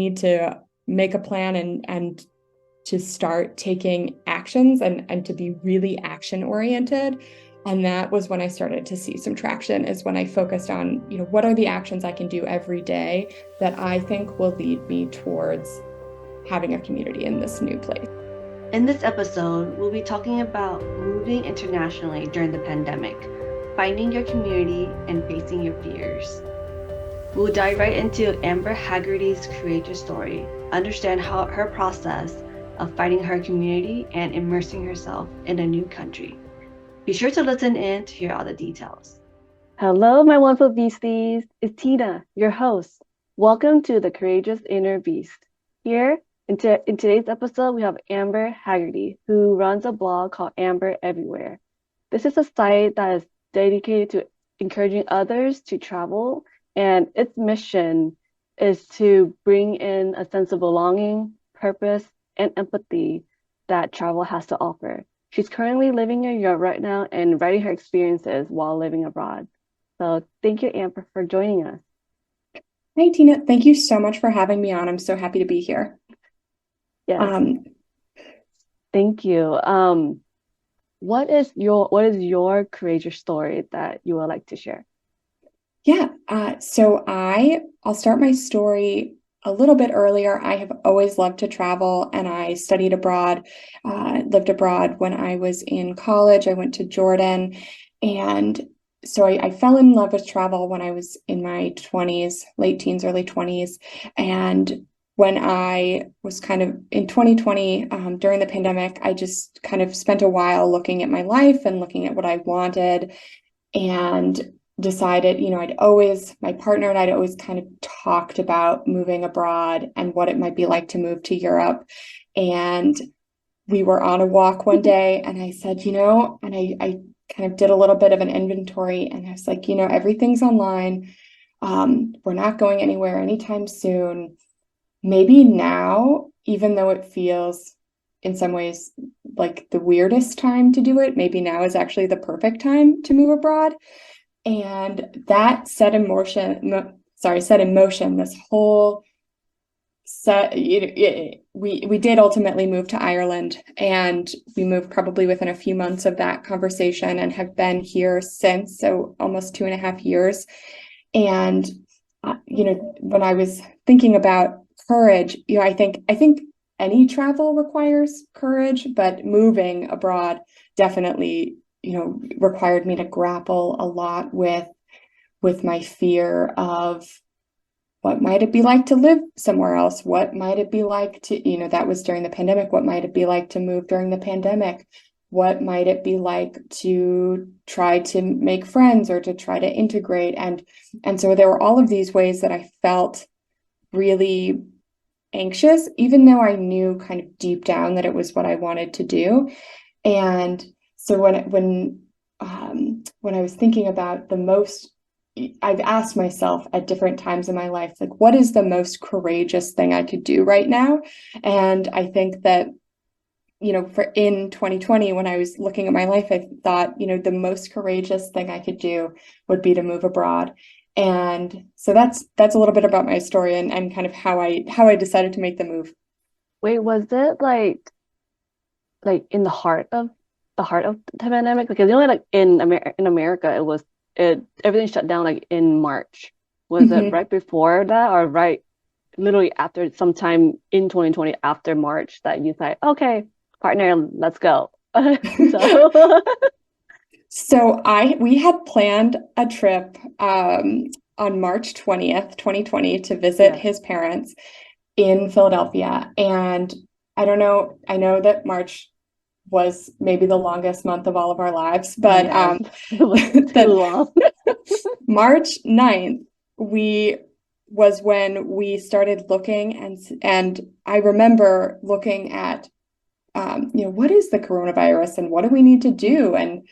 need to make a plan and to start taking actions and to be really action oriented. And that was when I started to see some traction, is when I focused on, what are the actions I can do every day that I think will lead me towards having a community in this new place. In this episode, we'll be talking about moving internationally during the pandemic, finding your community, and facing your fears. We'll dive right into Amber Haggerty's courageous story, understand how her process of finding her community and immersing herself in a new country. Be sure to listen in to hear all the details. Hello, my wonderful beasties. It's Tina, your host. Welcome to the Courageous Inner Beast. Here, in today's episode, we have Amber Haggerty, who runs a blog called Amber Everywhere. This is a site that is dedicated to encouraging others to travel, and its mission is to bring in a sense of belonging, purpose, and empathy that travel has to offer. She's currently living in Europe right now and writing her experiences while living abroad. So thank you, Amber, for joining us. Hey, Tina, thank you so much for having me on. I'm so happy to be here. Yes. Thank you. What is your courageous story that you would like to share? Yeah. So I'll start my story a little bit earlier. I have always loved to travel, and I studied abroad, lived abroad when I was in college. I went to Jordan, and so I fell in love with travel when I was in my 20s, late teens, early 20s. And when I was kind of in 2020, during the pandemic, I just kind of spent a while looking at my life and looking at what I wanted, and decided, my partner and I'd always kind of talked about moving abroad and what it might be like to move to Europe. And we were on a walk one day, and I said, and I kind of did a little bit of an inventory, and I was like, everything's online. We're not going anywhere anytime soon. Maybe now, even though it feels in some ways like the weirdest time to do it, maybe now is actually the perfect time to move abroad. And that set in motion this whole set. We did ultimately move to Ireland, and we moved probably within a few months of that conversation and have been here since, so almost 2.5 years. And when I was thinking about courage, I think any travel requires courage, but moving abroad definitely required me to grapple a lot with my fear of what might it be like to live somewhere else? What might it be like to, that was during the pandemic. What might it be like to move during the pandemic? What might it be like to try to make friends or to try to integrate? And so there were all of these ways that I felt really anxious, even though I knew kind of deep down that it was what I wanted to do. And so when I was thinking about I've asked myself at different times in my life, like, what is the most courageous thing I could do right now? And I think that, in 2020, when I was looking at my life, I thought, the most courageous thing I could do would be to move abroad. And so that's a little bit about my story and kind of how I decided to make the move. Wait, was it like in the heart of the pandemic? Because like in America, everything shut down like in March. Was it right before that, or right literally after, sometime in 2020 after March, that you thought, okay, partner, let's go? So we had planned a trip on March 20th, 2020 to visit his parents in Philadelphia. And I don't know, I know that March was maybe the longest month of all of our lives, but it was too long. March 9th was when we started looking, and I remember looking at what is the coronavirus and what do we need to do? And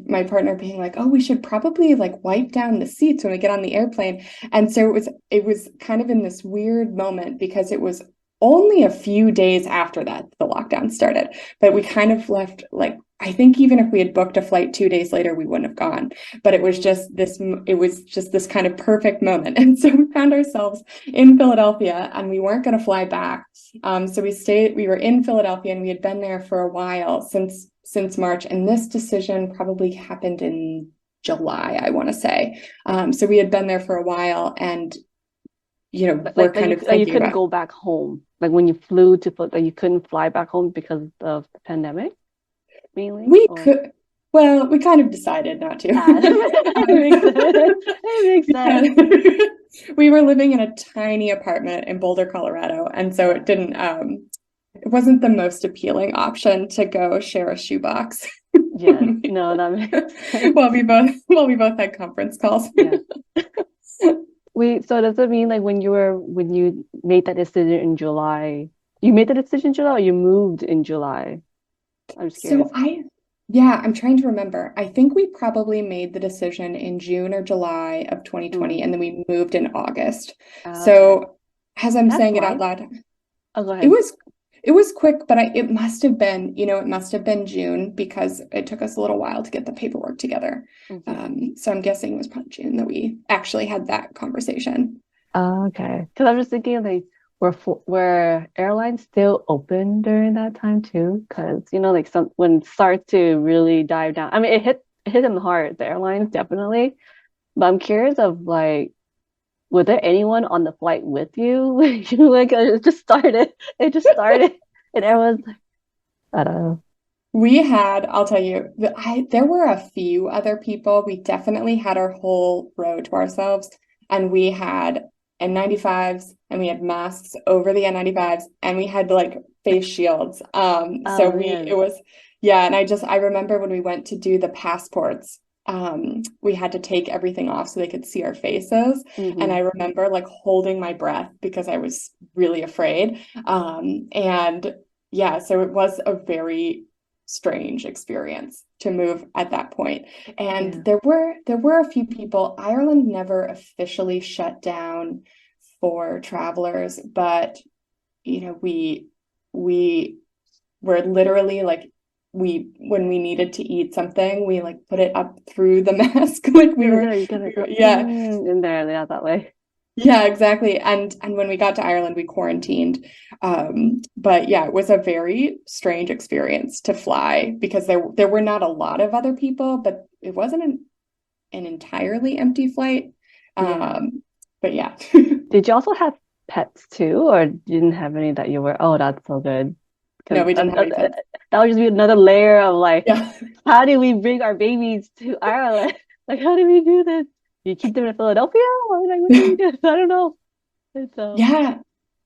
my partner being like, oh, we should probably like wipe down the seats when we get on the airplane. And so it was kind of in this weird moment, because it was only a few days after that the lockdown started, but we kind of left, like, I think even if we had booked a flight 2 days later, we wouldn't have gone. But it was just this kind of perfect moment. And so we found ourselves in Philadelphia, and we weren't going to fly back. So we were in Philadelphia, and we had been there for a while, since March. And this decision probably happened in July, I want to say. So we had been there for a while, and we're kind of you thinking couldn't about. go back home. Like when you flew to, like you couldn't fly back home because of the pandemic, mainly, We or could, well, we kind of decided not to. it makes sense. It makes sense. Because we were living in a tiny apartment in Boulder, Colorado, and so it wasn't the most appealing option to go share a shoebox. Yes, no, that makes sense. While we both had conference calls. Yeah. Wait, so does it mean like when you made that decision in July, you made the decision in July or you moved in July? I'm just curious. So yeah, I'm trying to remember. I think we probably made the decision in June or July of 2020, Mm. and then we moved in August. Okay. So as I'm That's saying it out fine. loud, Oh, go it ahead. was it was quick, but it must have been June, because it took us a little while to get the paperwork together. Hmm. So I'm guessing it was probably June that we actually had that conversation. Okay. Because I'm just thinking like were airlines still open during that time too? Because like when it starts to really dive down. I mean, it hit them hard, the airlines definitely. But I'm curious of like, was there anyone on the flight with you? Like it just started. It just started, and everyone's like, I don't know. I'll tell you, there were a few other people. We definitely had our whole row to ourselves, and we had N95s, and we had masks over the N95s, and we had like face shields. So Oh it yes. was, yeah. And I remember when we went to do the passports, we had to take everything off so they could see our faces. And Hmm. I remember like holding my breath because I was really afraid. And yeah, so it was a very strange experience to move at that point. And Yeah. there were a few people. Ireland never officially shut down for travelers, but we were literally like, when we needed to eat something, we like put it up through the mask. Like You gotta go yeah. in there, yeah, that way. Yeah, exactly. And when we got to Ireland, we quarantined. But yeah, it was a very strange experience to fly, because there were not a lot of other people, but it wasn't an entirely empty flight. Yeah. But yeah. Did you also have pets too, or didn't have any that you were? Oh, that's so good. No, Because we didn't have any pets. that would just be another layer of like, Yeah. how do we bring our babies to Ireland? Like, how do we do this? You keep them in Philadelphia? Or like, what do we do? I don't know. And so Yeah.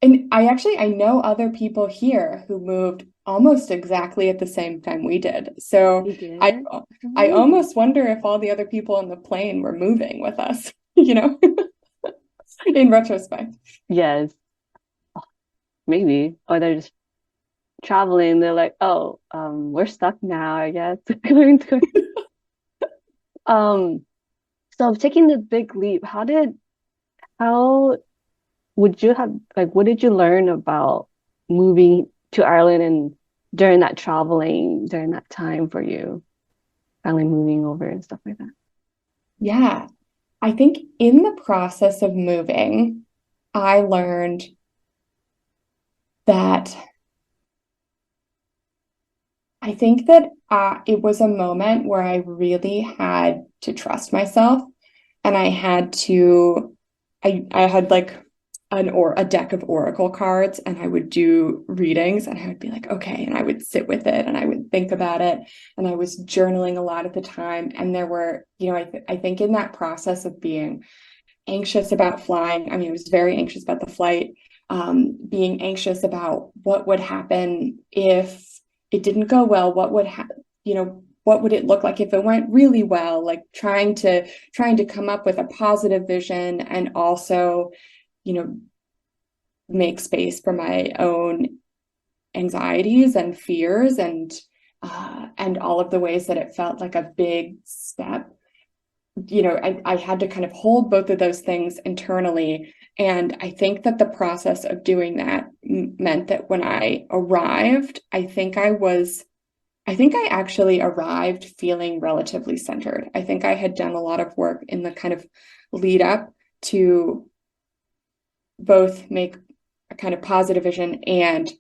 And I know other people here who moved almost exactly at the same time we did. So they I did. I Really? almost wonder if all the other people on the plane were moving with us, you know, in retrospect. Yes, maybe. Or they're just traveling. They're like, oh, we're stuck now, I guess. Going to um. So taking the big leap, how would you have like what did you learn about moving to Ireland and during that traveling during that time for you, finally moving over and stuff like that? Yeah. I think in the process of moving, I learned that I think that it was a moment where I really had to trust myself, and I had like a deck of oracle cards, and I would do readings, and I would be like, okay, and I would sit with it, and I would think about it, and I was journaling a lot at the time. And there were, I think in that process of being anxious about flying. I mean, I was very anxious about the flight, being anxious about what would happen if it didn't go well. What would it look like if it went really well? Like trying to come up with a positive vision, and also, you know, make space for my own anxieties and fears, and all of the ways that it felt like a big step. I had to kind of hold both of those things internally. And I think that the process of doing that meant that when I arrived, I think I actually arrived feeling relatively centered. I think I had done a lot of work in the kind of lead up to both make a kind of positive vision and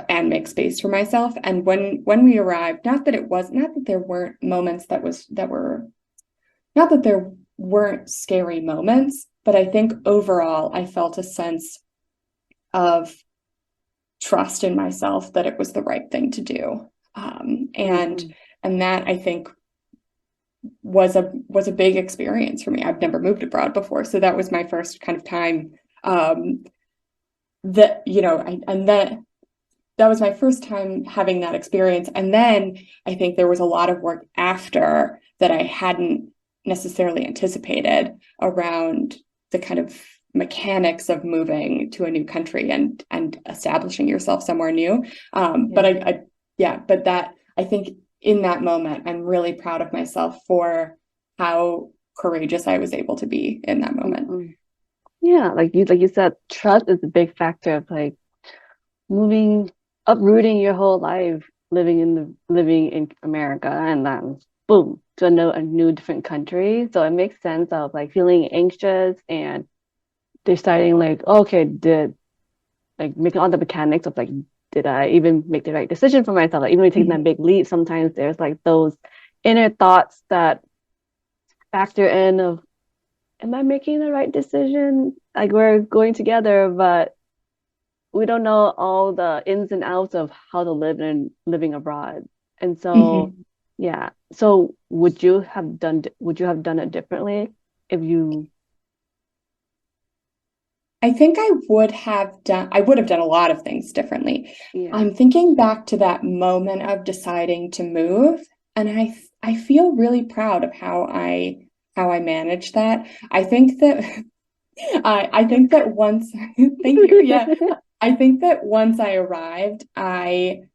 make space for myself. And when we arrived, not that there weren't moments not that there weren't scary moments, but I think overall I felt a sense of trust in myself that it was the right thing to do. And that I think was a big experience for me. I've never moved abroad before, so that was my first kind of time that that was my first time having that experience. And then I think there was a lot of work after that I hadn't necessarily anticipated around the kind of mechanics of moving to a new country and establishing yourself somewhere new. But I think in that moment, I'm really proud of myself for how courageous I was able to be in that moment. Yeah, like you said, trust is a big factor of like uprooting your whole life, living in America, and then boom, to a new different country. So it makes sense of like feeling anxious and deciding like, okay, making all the mechanics of like, did I even make the right decision for myself? Like, even when taking that big leap, sometimes there's like those inner thoughts that factor in of, am I making the right decision? Like, we're going together, but we don't know all the ins and outs of how to live and living abroad. And so, yeah. So would you have done it differently if you? I think I would have done a lot of things differently. Yeah. I'm thinking back to that moment of deciding to move, and I feel really proud of how I managed that. I think that I think that once thank you. Yeah. I think that once I arrived, and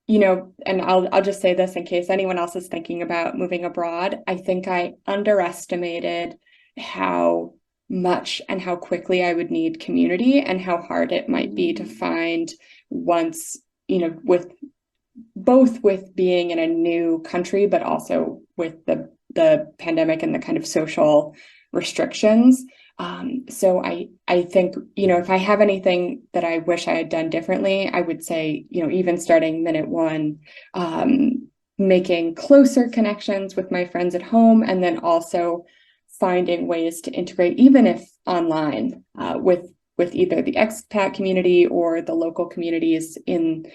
I'll just say this in case anyone else is thinking about moving abroad, I think I underestimated how much and how quickly I would need community and how hard it might be to find once, with being in a new country, but also with the pandemic and the kind of social restrictions. So I think, if I have anything that I wish I had done differently, I would say, even starting minute one, making closer connections with my friends at home, and then also finding ways to integrate, even if online, with either the expat community or the local communities in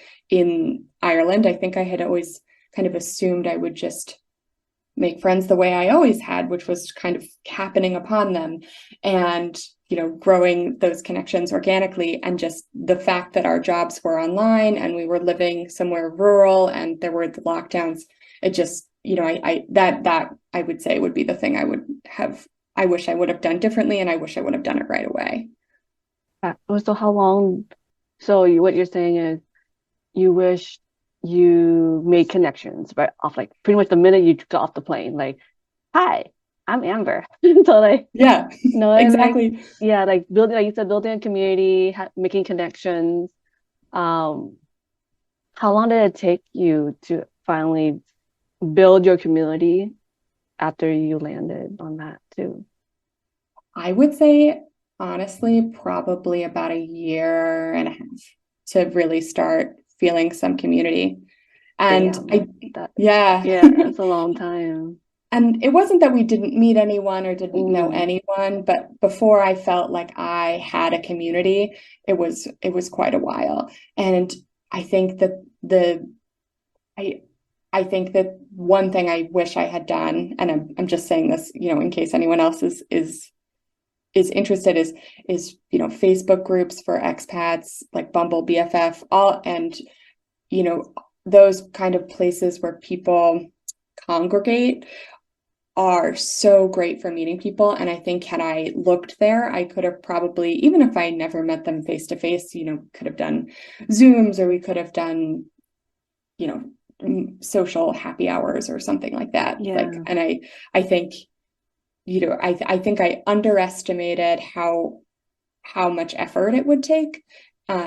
Ireland. I think I had always kind of assumed I would just make friends the way I always had, which was kind of happening upon them and, growing those connections organically. And just the fact that our jobs were online and we were living somewhere rural and there were the lockdowns, it just, that I would say would be the thing I wish I would have done differently. And I wish I would have done it right away. So how long, what you're saying is you wish you made connections right off, like pretty much the minute you got off the plane, like, hi, I'm Amber. So like, yeah, exactly. Like, yeah, like building, like you said, building a community, making connections. How long did it take you to finally build your community after you landed on that too? I would say, honestly, probably about a year and a half to really start feeling some community. And yeah, it's a long time. And it wasn't that we didn't meet anyone or didn't know anyone, but before I felt like I had a community, it was quite a while. And I think that I think that one thing I wish I had done, and I'm just saying this, in case anyone else is interested, is Facebook groups for expats like Bumble, BFF, all, and those kind of places where people congregate are so great for meeting people. And I think had I looked there, I could have probably, even if I never met them face to face, could have done Zooms, or we could have done, social happy hours or something like that. Yeah. And I think, I think I underestimated how much effort it would take.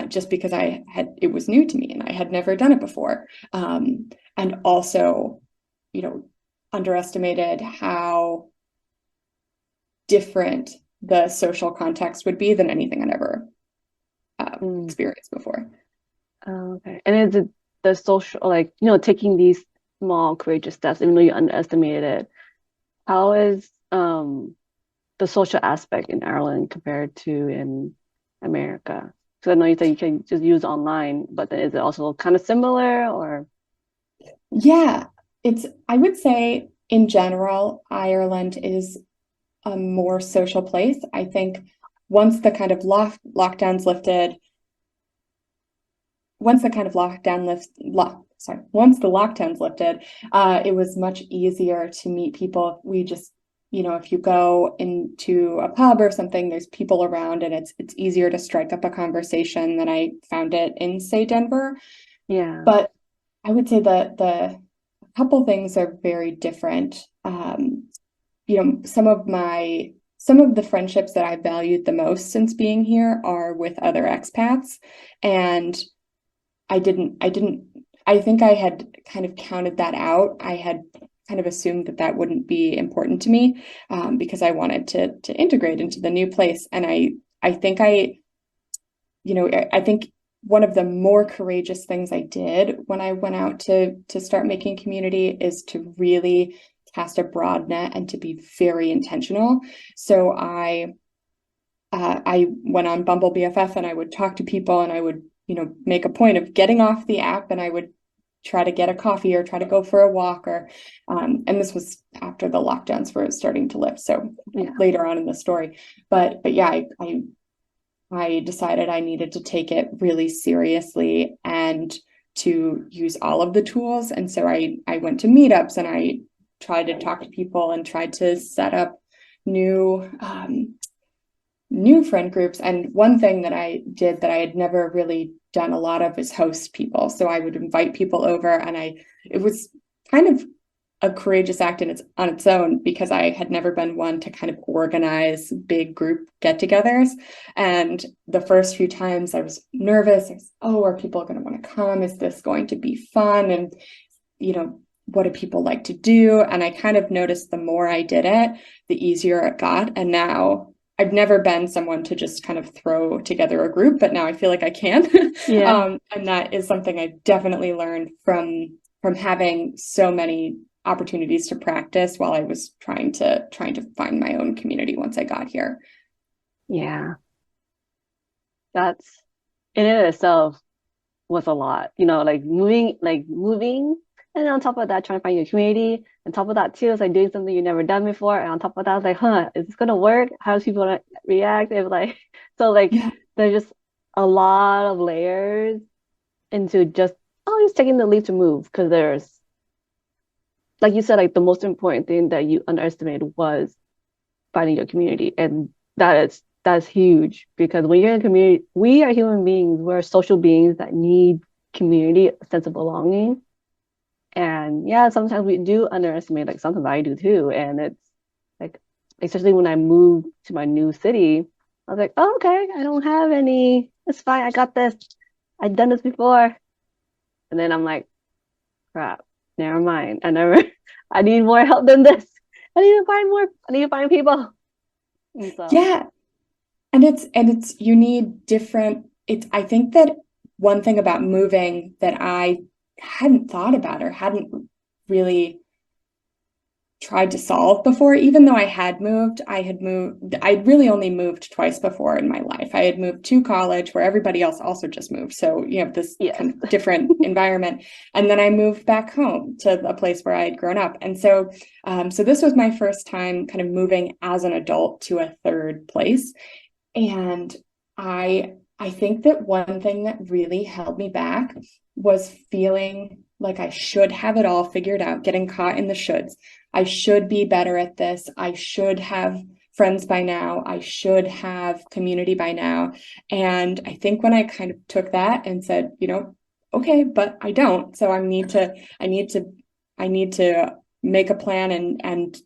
just because it was new to me and I had never done it before. And also, underestimated how different the social context would be than anything I'd ever experienced before. Okay. And is it the social, like, taking these small courageous steps, even though you underestimated it, how is the social aspect in Ireland compared to in America? Because I know you said you can just use online, but then is it also kind of similar or? Yeah, I would say in general, Ireland is a more social place. I think once the kind of lockdowns lifted, once the kind of lockdown lifts, once the lockdowns lifted, it was much easier to meet people. We just, if you go into a pub or something, there's people around, and it's easier to strike up a conversation than I found it in, say, Denver. Yeah. But I would say that a couple things are very different. Some of the friendships that I valued the most since being here are with other expats, and I think I had kind of counted that out. I had kind of assumed that wouldn't be important to me, because I wanted to integrate into the new place. And I think I think one of the more courageous things I did when I went out to start making community is to really cast a broad net and to be very intentional. So I went on Bumble BFF, and I would talk to people, and I would make a point of getting off the app, and I would try to get a coffee or try to go for a walk, or and this was after the lockdowns were starting to lift, so later on in the story. But yeah, I decided I needed to take it really seriously and to use all of the tools. And so I went to meetups, and I tried to talk to people and tried to set up new friend groups. And one thing that I did that I had never really done a lot of is host people. So I would invite people over, and it was kind of a courageous act on its own, because I had never been one to kind of organize big group get-togethers. And the first few times I was nervous. Are people going to want to come? Is this going to be fun? And what do people like to do? And I kind of noticed the more I did it, the easier it got. And now I've never been someone to just kind of throw together a group, but now I feel like I can. Yeah. And that is something I definitely learned from having so many opportunities to practice while I was trying to find my own community once I got here. Yeah. That's in it itself was a lot, like moving. And on top of that, trying to find your community. On top of that, too, it's like doing something you've never done before. And on top of that, it's like, is this gonna work? How's people gonna react? If so Yeah. there's just a lot of layers into just taking the leap to move. Because there's, like you said, like the most important thing that you underestimated was finding your community. And that's huge, because when you're in a community, we are human beings, we're social beings that need community, a sense of belonging. And yeah, sometimes we do underestimate, like sometimes I do too. And it's like, especially when I moved to my new city, I was like, oh, okay, I don't have any, it's fine, I got this. I've done this before. And then I'm like, crap, never mind. I need more help than this. I need to find people. And so Yeah. And you need different, I think that one thing about moving that I hadn't thought about or hadn't really tried to solve before, even though I'd really only moved twice before in my life. I had moved to college where everybody else also just moved. So you have this kind of different environment. And then I moved back home to a place where I had grown up. And so, so this was my first time kind of moving as an adult to a third place. And I think that one thing that really held me back was feeling like I should have it all figured out, getting caught in the shoulds. I should be better at this. I should have friends by now. I should have community by now. And I think when I kind of took that and said, okay, but I don't. So I need to make a plan and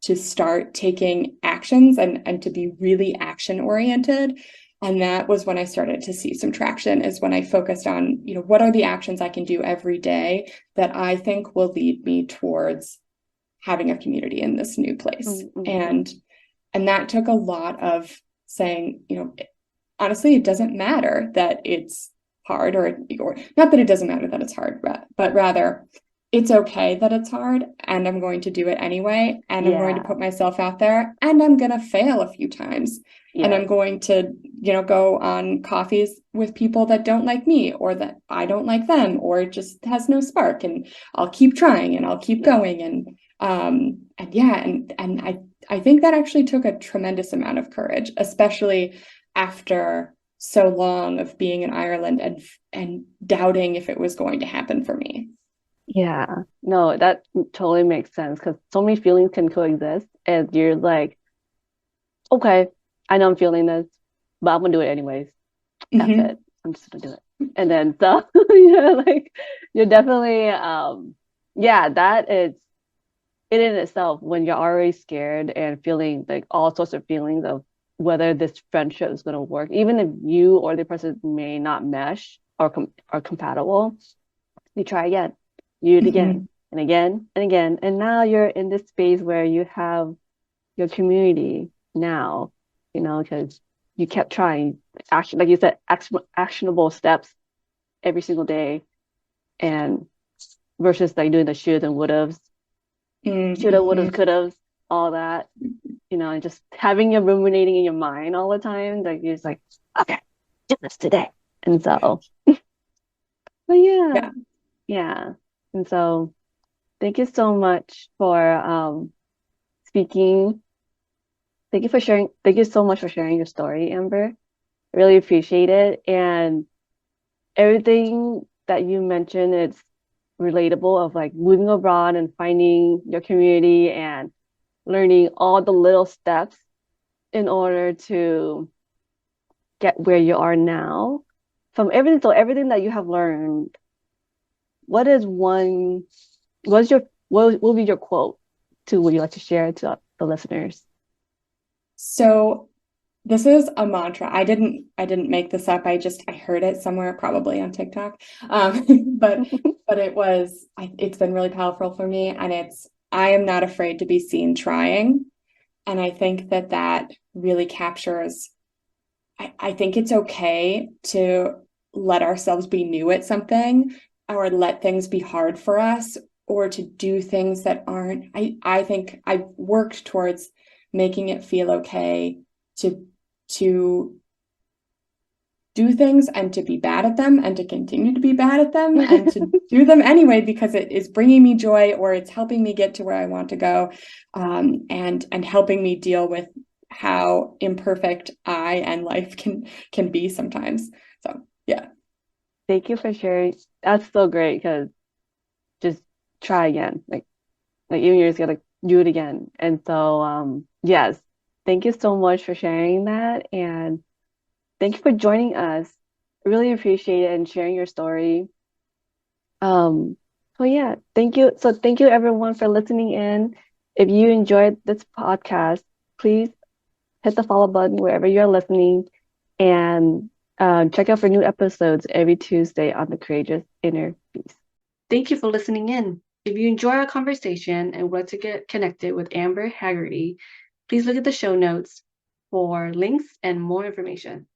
to start taking actions and to be really action oriented. And that was when I started to see some traction, is when I focused on, what are the actions I can do every day that I think will lead me towards having a community in this new place. And that took a lot of saying, honestly, it doesn't matter that it's hard, or not that it doesn't matter that it's hard, but rather it's okay that it's hard, and I'm going to do it anyway, and I'm going to put myself out there, and I'm going to fail a few times. And I'm going to, go on coffees with people that don't like me, or that I don't like them, or it just has no spark, and I'll keep trying and I'll keep going. And I think that actually took a tremendous amount of courage, especially after so long of being in Ireland and doubting if it was going to happen for me. Yeah, no, that totally makes sense because so many feelings can coexist, and you're like, okay, I know I'm feeling this, but I'm gonna do it anyways. F it. I'm just gonna do it. And then so like you're definitely yeah, that is it in itself when you're already scared and feeling like all sorts of feelings of whether this friendship is gonna work, even if you or the person may not mesh or are compatible, you try again, you do it again and again and again. And now you're in this space where you have your community now, because you kept trying, action, like you said, actionable steps every single day, and versus like doing the shoulds and would'ves, shoulda, woulda, coulda, all that, and just having it ruminating in your mind all the time. Like you're just like, okay, do this today. And so, but yeah. And so, thank you so much for speaking. Thank you for sharing. Thank you so much for sharing your story, Amber. I really appreciate it. And everything that you mentioned, it's relatable of like moving abroad and finding your community and learning all the little steps in order to get where you are now. From everything, so everything that you have learned, what will be your quote to would you like to share to the listeners? So this is a mantra. I didn't make this up. I heard it somewhere, probably on TikTok. But it's been really powerful for me. And it's, I am not afraid to be seen trying. And I think that really captures, I think it's okay to let ourselves be new at something, or let things be hard for us, or to do things that aren't. I think I've worked towards making it feel okay to do things and to be bad at them, and to continue to be bad at them, and to do them anyway because it is bringing me joy, or it's helping me get to where I want to go, and helping me deal with how imperfect I and life can be sometimes. So yeah. Thank you for sharing. That's so great because just try again. Like even you're just gonna do it again. And so yes, thank you so much for sharing that, and thank you for joining us. Really appreciate it and sharing your story. So yeah, thank you. So thank you everyone for listening in. If you enjoyed this podcast, please hit the follow button wherever you're listening, and check out for new episodes every Tuesday on the Courageous Inner Peace. Thank you for listening in. If you enjoy our conversation and want to get connected with Amber Haggerty, please look at the show notes for links and more information.